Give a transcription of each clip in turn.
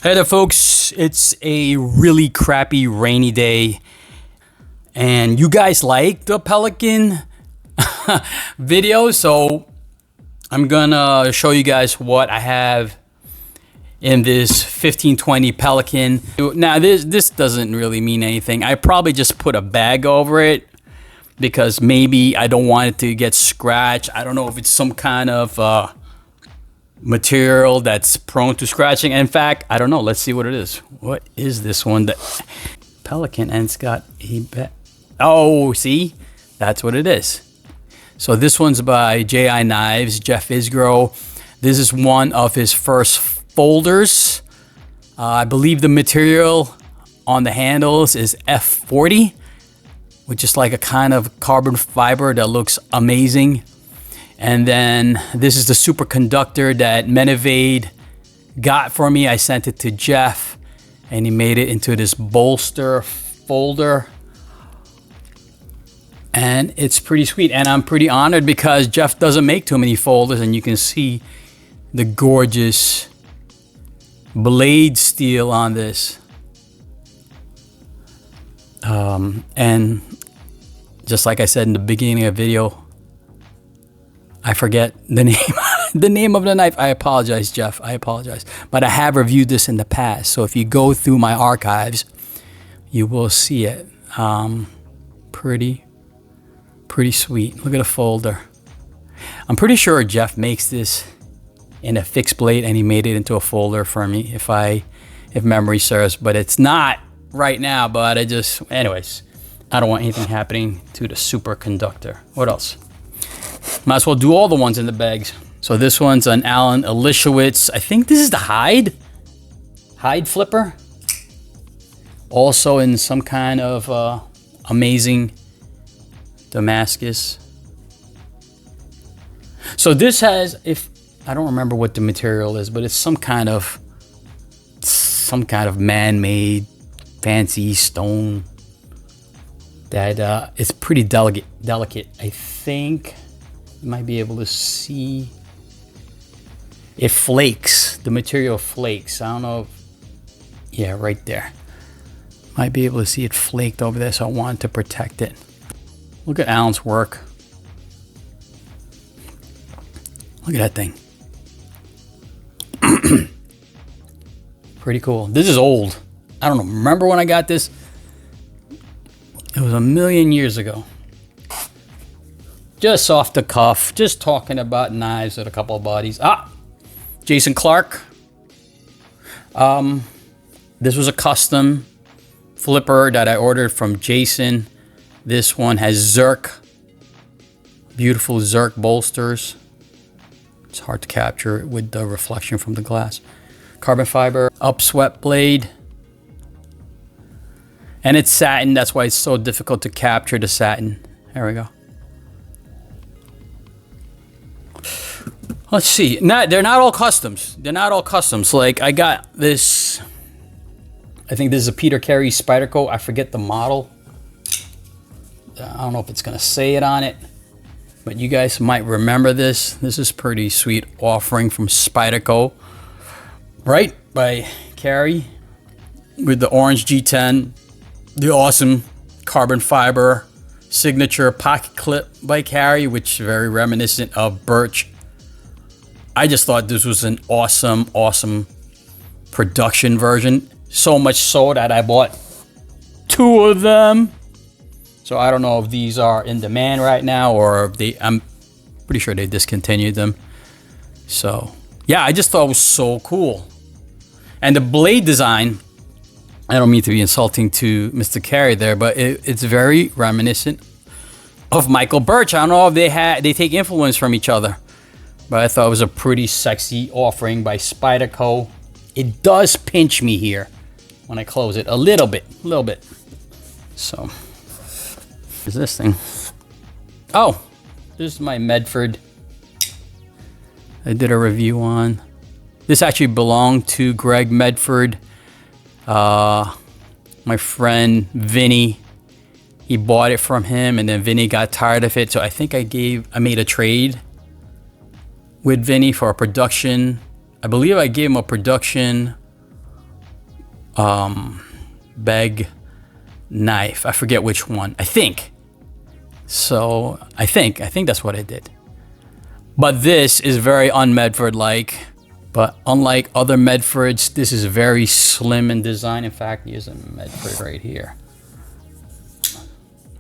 Hey there, folks. It's a really crappy rainy day, and you guys like the Pelican video, so I'm gonna show you guys what I have in this 1520 Pelican. Now, this doesn't really mean anything. I probably just put a bag over it because maybe I don't want it to get scratched. I don't know if it's some kind of material that's prone to scratching. In fact, I don't know. Let's see what it is. What is this one? That Pelican, and it's got a oh, see, that's what it is. So this one's by J.I. Knives, Jeff Isgro. This is one of his first folders. I believe the material on the handles is F40, which is like a kind of carbon fiber that looks amazing. And then this is the superconductor that Menevade got for me. I sent it to Jeff, and he made it into this bolster folder. And it's pretty sweet. And I'm pretty honored because Jeff doesn't make too many folders, and you can see the gorgeous blade steel on this. And just like I said in the beginning of the video, I forget the name of the knife. I apologize, Jeff. I apologize. But I have reviewed this in the past. So if you go through my archives, you will see it. Pretty sweet. Look at the folder. I'm pretty sure Jeff makes this in a fixed blade, and he made it into a folder for me, if memory serves. But it's not right now. But anyways, I don't want anything happening to the superconductor. What else? Might as well do all the ones in the bags. So this one's an Alan Elishewitz. I think this is the hide flipper. Also in some kind of amazing Damascus. So this has, if I don't remember what the material is, but it's some kind of man-made fancy stone that it's pretty delicate. I think you might be able to see it flakes. The material flakes. I don't know yeah, right there. Might be able to see it flaked over there, so I wanted to protect it. Look at Alan's work. Look at that thing. Pretty cool. This is old. I don't know. Remember when I got this? It was a million years ago. Just off the cuff, just talking about knives with a couple of bodies. Jason Clark. This was a custom flipper that I ordered from Jason. This one has Zerk, beautiful Zerk bolsters. It's hard to capture with the reflection from the glass. Carbon fiber, upswept blade. And it's satin, that's why it's so difficult to capture the satin. There we go. Let's see. They're not all customs. They're not all customs. Like, I got this. I think this is a Peter Carey Spyderco. I forget the model. I don't know if it's gonna say it on it, but you guys might remember this. This is pretty sweet offering from Spyderco, right? By Carey, with the orange G10, the awesome carbon fiber signature pocket clip by Carey, which is very reminiscent of Birch. I just thought this was an awesome production version. So much so that I bought 2 of them. So I don't know if these are in demand right now, or if I'm pretty sure they discontinued them. So yeah, I just thought it was so cool. And the blade design, I don't mean to be insulting to Mr. Carey there, but it's very reminiscent of Michael Birch. I don't know if they take influence from each other. But I thought it was a pretty sexy offering by Spyderco. It does pinch me here when I close it a little bit. So, here's this thing. Oh, this is my Medford. I did a review on. This actually belonged to Greg Medford. My friend Vinny, he bought it from him, and then Vinny got tired of it. So I think I made a trade with Vinny for a production. I believe I gave him a production bag knife. I forget which one. I think. So I think that's what I did. But this is very un-Medford-like. But unlike other Medfords, this is very slim in design. In fact, here's a Medford right here.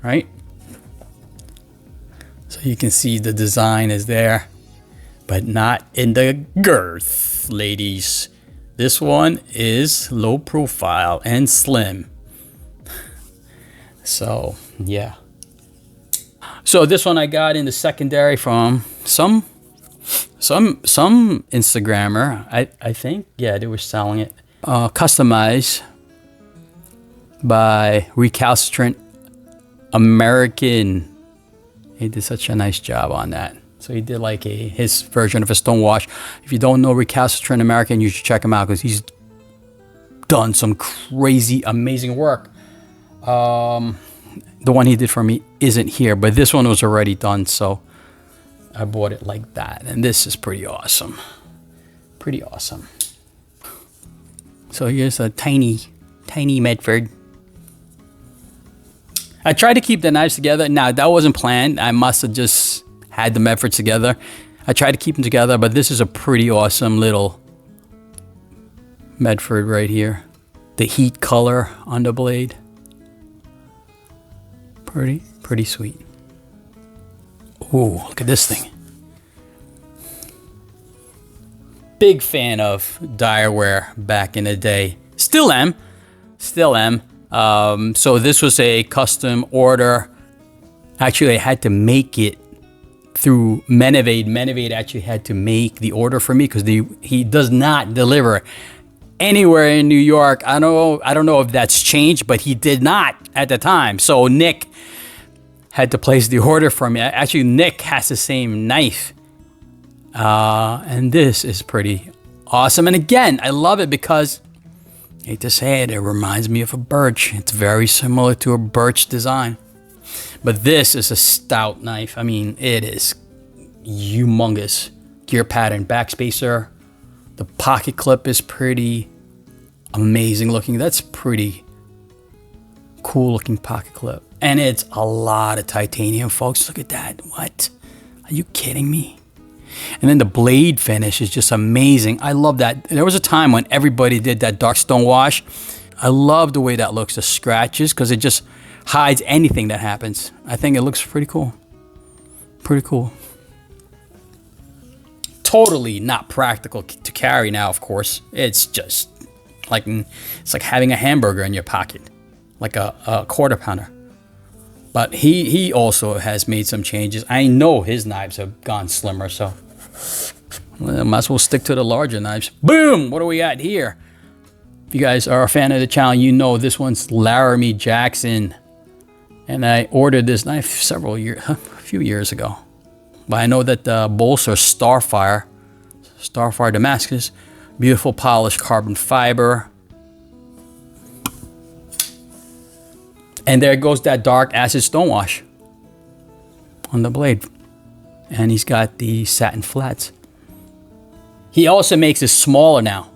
Right? So you can see the design is there, but not in the girth, ladies. This one is low profile and slim. So, yeah. So this one I got in the secondary from some Instagrammer, I think. Yeah, they were selling it. Customized by Recalcitrant American. He did such a nice job on that. So he did like his version of a stonewash. If you don't know Recalcitrant American, you should check him out because he's done some crazy, amazing work. The one he did for me isn't here, but this one was already done, so I bought it like that. And this is pretty awesome. Pretty awesome. So here's a tiny Medford. I tried to keep the knives together. Now, that wasn't planned. I must have just had the Medfords together. I tried to keep them together, but this is a pretty awesome little Medford right here. The heat color on the blade. Pretty sweet. Ooh, look at this thing. Big fan of Direware back in the day. Still am. So this was a custom order. Actually, I had to make it through Menevade. Menevade actually had to make the order for me because he does not deliver anywhere in New York. I don't know if that's changed, but he did not at the time. So Nick had to place the order for me. Actually, Nick has the same knife. And this is pretty awesome. And again, I love it because, I hate to say it, it reminds me of a birch. It's very similar to a birch design. But this is a stout knife. I mean, it is humongous. Gear pattern backspacer. The pocket clip is pretty amazing looking. That's pretty cool looking pocket clip. And it's a lot of titanium, folks. Look at that. What? Are you kidding me? And then the blade finish is just amazing. I love that. There was a time when everybody did that dark stone wash. I love the way that looks, the scratches, because it just hides anything that happens. I think it looks pretty cool. Pretty cool. Totally not practical to carry now, of course. It's just like, it's like having a hamburger in your pocket, like a quarter pounder. But he also has made some changes. I know his knives have gone slimmer, so I might as well stick to the larger knives. Boom! What do we got here? If you guys are a fan of the channel, you know this one's Laramie Jackson. And I ordered this knife a few years ago. But I know that the bolts are Starfire Damascus. Beautiful polished carbon fiber. And there goes that dark acid stonewash on the blade. And he's got the satin flats. He also makes it smaller now,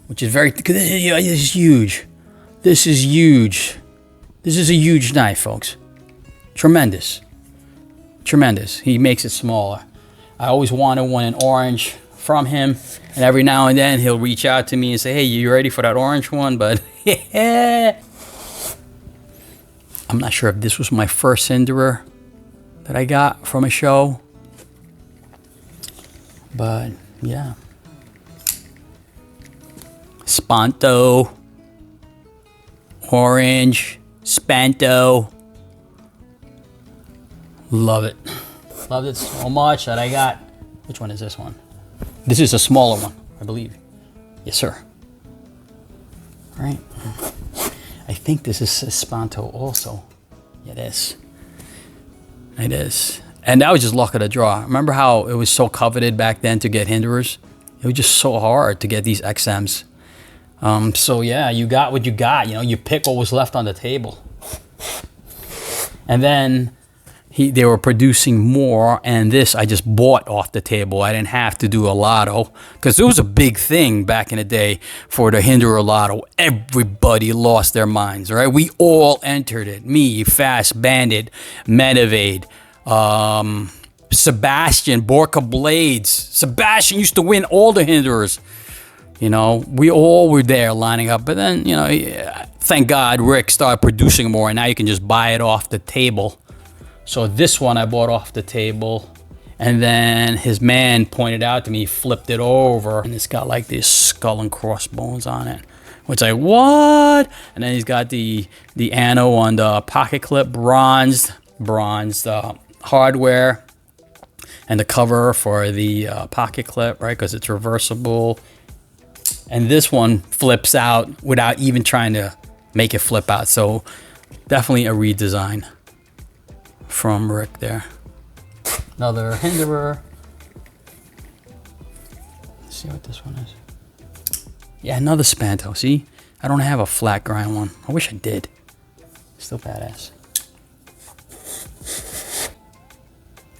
which is this is huge. This is huge. This is a huge knife, folks. Tremendous. Tremendous. He makes it smaller. I always wanted one in orange from him. And every now and then he'll reach out to me and say, hey, you ready for that orange one? But I'm not sure if this was my first Cinderer that I got from a show. But yeah. Spanto. Orange. Spanto. Love it. Loved it so much that I got... Which one is this one? This is a smaller one, I believe. Yes, sir. All right. I think this is Spanto also. Yeah, it is. It is. And that was just luck of the draw. Remember how it was so coveted back then to get Hinderers? It was just so hard to get these XMs. So yeah, you got what you got. You know, you pick what was left on the table. And then they were producing more, and this I just bought off the table. I didn't have to do a lotto, because it was a big thing back in the day for the Hinderer Lotto. Everybody lost their minds, right? We all entered it. Me, Fast Bandit, Medivade, Sebastian, Borka Blades. Sebastian used to win all the Hinderers. You know, we all were there lining up. But then, you know, thank God Rick started producing more, and now you can just buy it off the table. So this one I bought off the table, and then his man pointed out to me, he flipped it over, and it's got like this skull and crossbones on it. Which like, what? And then he's got the anno on the pocket clip, bronzed hardware, and the cover for the pocket clip, right? Because it's reversible. And this one flips out without even trying to make it flip out. So definitely a redesign from Rick there. Another Hinderer. Let's see what this one is. Yeah, another Spanto. See, I don't have a flat grind one. I wish I did. Still badass.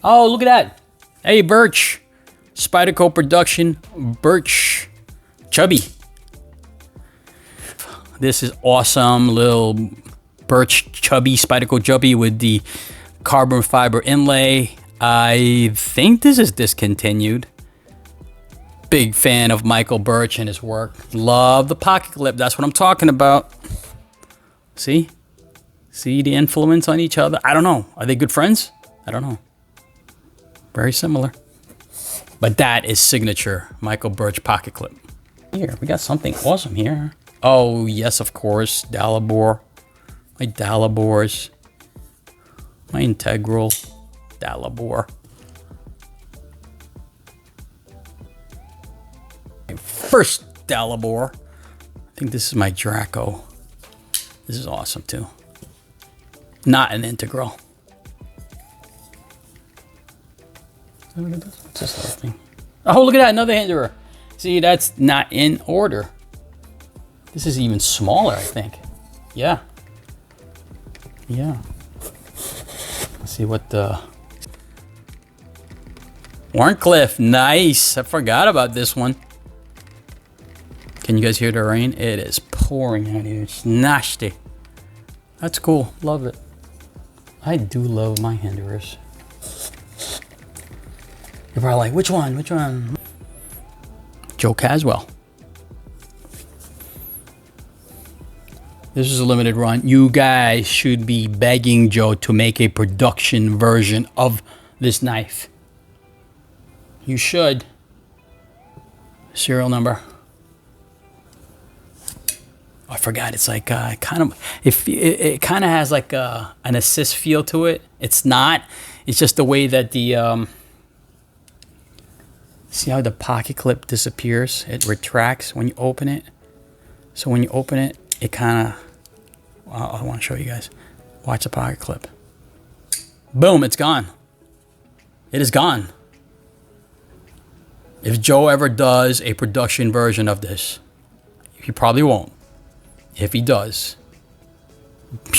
Oh, look at that. Hey, Birch. Spyderco Production. Birch. Chubby. This is awesome. Little Birch Chubby, Spyderco Chubby with the carbon fiber inlay. I think this is discontinued. Big fan of Michael Birch and his work. Love the pocket clip. That's what I'm talking about. See? See the influence on each other? I don't know. Are they good friends? I don't know. Very similar. But that is signature Michael Birch pocket clip. Here, we got something awesome here. Oh, yes, of course. Dalibor. My Dalibors. My Integral Dalibor. My first Dalibor. I think this is my Draco. This is awesome too. Not an integral. Look at this. What's this little thing? Oh, look at that, another Hinderer. See, that's not in order. This is even smaller, I think. Yeah. Yeah. Let's see what the... Warncliffe, nice. I forgot about this one. Can you guys hear the rain? It is pouring out here. It's nasty. That's cool. Love it. I do love my Hinderers. You're probably like, which one? Which one? Joe Caswell. This is a limited run. You guys should be begging Joe to make a production version of this knife. You should. Serial number. I forgot. It's like kind of. It kind of has like an assist feel to it. It's not. It's just the way that the. See how the pocket clip disappears? It retracts when you open it. So when you open it, it kind of. I want to show you guys. Watch the pocket clip. Boom! It's gone. It is gone. If Joe ever does a production version of this, he probably won't. If he does,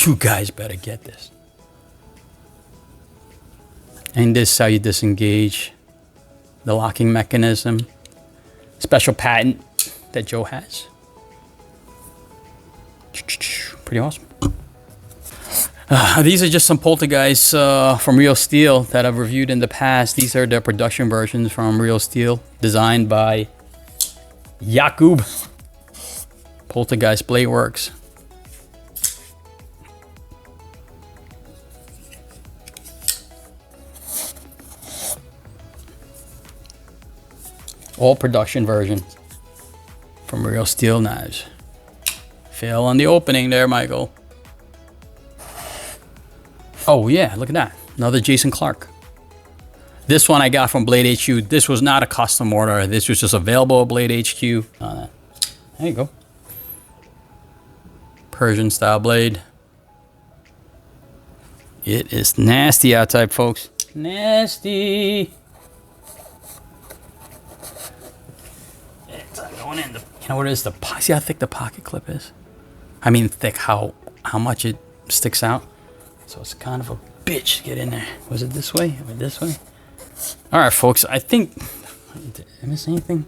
you guys better get this. And this is how you disengage the locking mechanism. Special patent that Joe has. Pretty awesome. These are just some Poltergeists from Real Steel that I've reviewed in the past. These are the production versions from Real Steel, designed by Jakub. Poltergeist Blade Works. All production versions from Real Steel knives. Fail on the opening there, Michael. Oh yeah, look at that. Another Jason Clark. This one I got from Blade HQ. This was not a custom order. This was just available at Blade HQ. There you go. Persian style blade. It is nasty outside, folks. Nasty. It's going in the. You know what it is? See how thick the pocket clip is? I mean, thick. How much it sticks out. So it's kind of a bitch to get in there. Was it this way? Or this way? All right, folks. I think. Did I miss anything?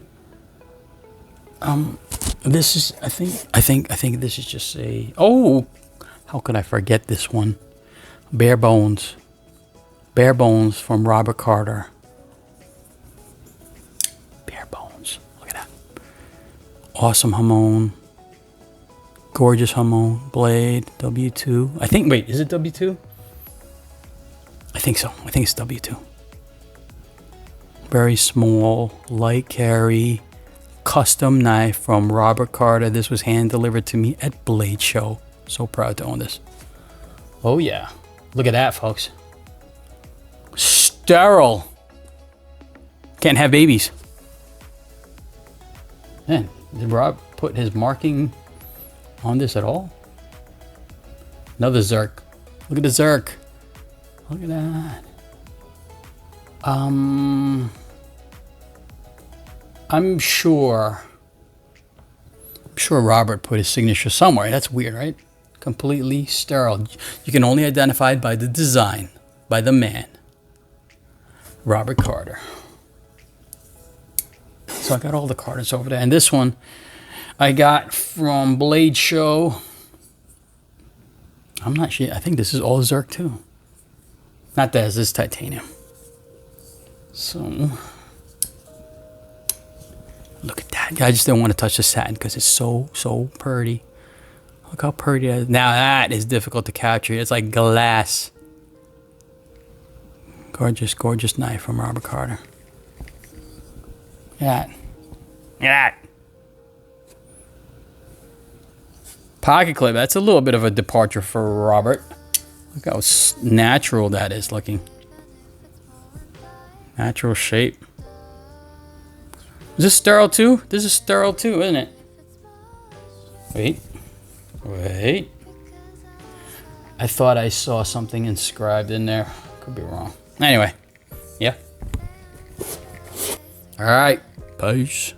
This is. I think this is just a. Oh, how could I forget this one? Bare Bones. Bare Bones from Robert Carter. Bare Bones. Look at that. Awesome Hamon. Gorgeous Hamon. Blade. W2. I think. Wait, is it W2? I think so. I think it's W2. Very small, light carry, custom knife from Robert Carter. This was hand delivered to me at Blade Show. So proud to own this. Oh yeah. Look at that, folks. Sterile. Can't have babies. Man, did Rob put his marking on this at all? Another Zerk. Look at the Zerk. Look at that. I'm sure Robert put his signature somewhere. That's weird, right? Completely sterile. You can only identify it by the design, by the man. Robert Carter. So I got all the Carters over there. And this one I got from Blade Show. I'm not sure. I think this is all Zerk too. Not that, this is titanium. So, look at that. I just don't want to touch the satin because it's so pretty. Look how pretty it is. Now that is difficult to capture. It's like glass. Gorgeous, gorgeous knife from Robert Carter. Look at that. Look at that. Pocket clip. That's a little bit of a departure for Robert. Look how natural that is looking. Natural shape. Is this sterile too? This is sterile too, isn't it? Wait. Wait. I thought I saw something inscribed in there. Could be wrong. Anyway. Yeah. All right. Peace.